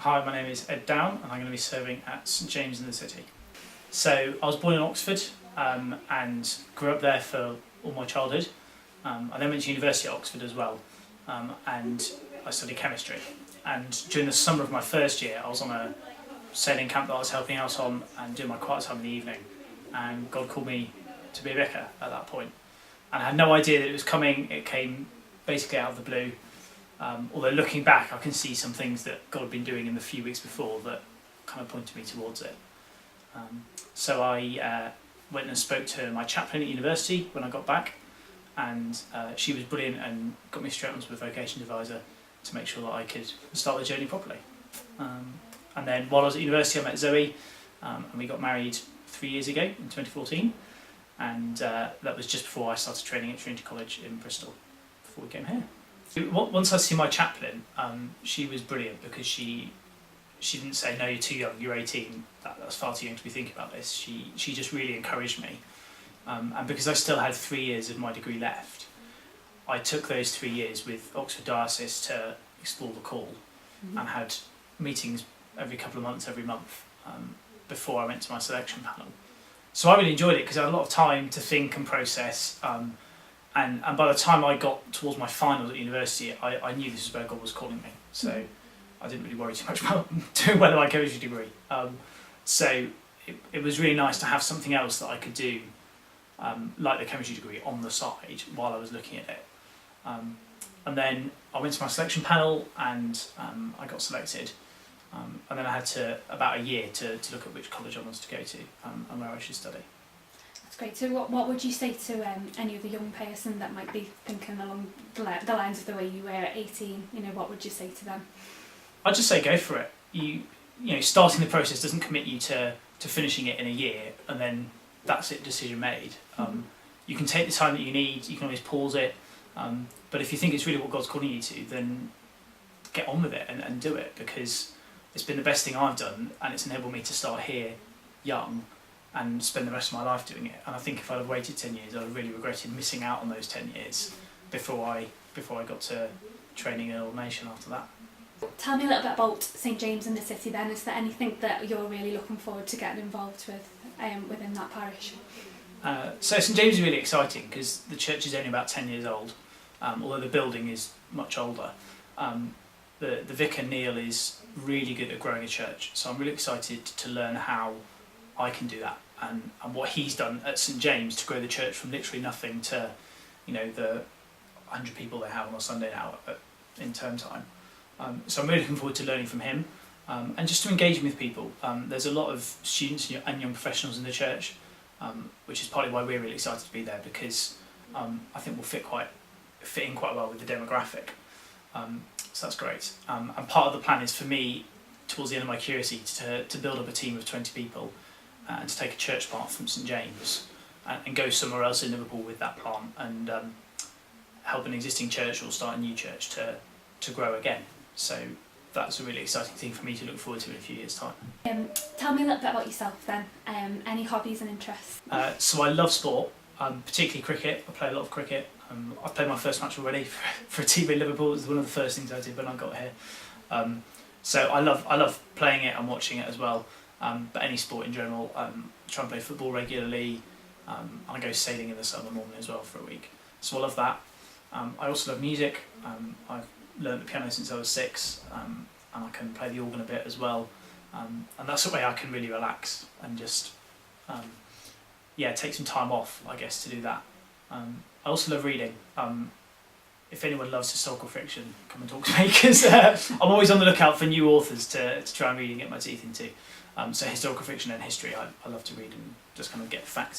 Hi, my name is Ed Down and I'm going to be serving at St James in the City. So I was born in Oxford and grew up there for all my childhood. I then went to university at Oxford as well and I studied chemistry. And during the summer of my first year I was on a sailing camp that I was helping out on and doing my quiet time in the evening, and God called me to be a vicar at that point. And I had no idea that it was coming. It came basically out of the blue. Although looking back, I can see some things that God had been doing in the few weeks before that kind of pointed me towards it. So I went and spoke to my chaplain at university when I got back, and she was brilliant and got me straight onto a vocation advisor to make sure that I could start the journey properly. And then while I was at university I met Zoe and we got married 3 years ago in 2014, and that was just before I started training at Trinity College in Bristol, before we came here. Once I see my chaplain, she was brilliant because she didn't say, no, you're too young, you're 18, that's far too young to be thinking about this. She just really encouraged me. And because I still had 3 years of my degree left, I took those 3 years with Oxford Diocese to explore the call, and had meetings every couple of months, every month, before I went to my selection panel. So I really enjoyed it because I had a lot of time to think and process. And by the time I got towards my finals at university, I knew this is where God was calling me. So I didn't really worry too much about doing well in my chemistry degree. So it was really nice to have something else that I could do, like the chemistry degree, on the side while I was looking at it. And then I went to my selection panel and I got selected. And then I had about a year to look at which college I wanted to go to and where I should study. That's great. So what would you say to any other young person that might be thinking along the lines of the way you were at 18? You know, what would you say to them? I'd just say go for it. You know, starting the process doesn't commit you to finishing it in a year and then that's it, decision made. You can take the time that you need, you can always pause it, but if you think it's really what God's calling you to, then get on with it and do it, because it's been the best thing I've done and it's enabled me to start here young and spend the rest of my life doing it. And I think if I'd have waited 10 years, I'd have really regretted missing out on those 10 years before I got to training and ordination after that. Tell me a little bit about St James in the City then. Is there anything that you're really looking forward to getting involved with within that parish? So St James is really exciting because the church is only about 10 years old, although the building is much older. The vicar, Neil, is really good at growing a church, so I'm really excited to learn how I can do that and what he's done at St James to grow the church from literally nothing to, you know, the 100 people they have on a Sunday now in term time. So I'm really looking forward to learning from him and just to engaging with people. There's a lot of students and young professionals in the church, which is partly why we're really excited to be there, because I think we'll fit in quite well with the demographic. So that's great. And part of the plan is for me, towards the end of my curacy, to build up a team of 20 people and to take a church plant from St James and go somewhere else in Liverpool with that plant and help an existing church or start a new church to grow again. So that's a really exciting thing for me to look forward to in a few years' time. Tell me a little bit about yourself then. Any hobbies and interests? So I love sport, particularly cricket. I play a lot of cricket. I played my first match already for a team in Liverpool. It was one of the first things I did when I got here. So I love playing it and watching it as well. But any sport in general. I try and play football regularly. I go sailing in the summer morning as well for a week. So I love that. I also love music. I've learned the piano since I was 6, and I can play the organ a bit as well. And that's the way I can really relax and just take some time off, I guess, to do that. I also love reading. If anyone loves historical fiction, come and talk to me, because I'm always on the lookout for new authors to try and read and get my teeth into. So historical fiction and history, I love to read and just kind of get facts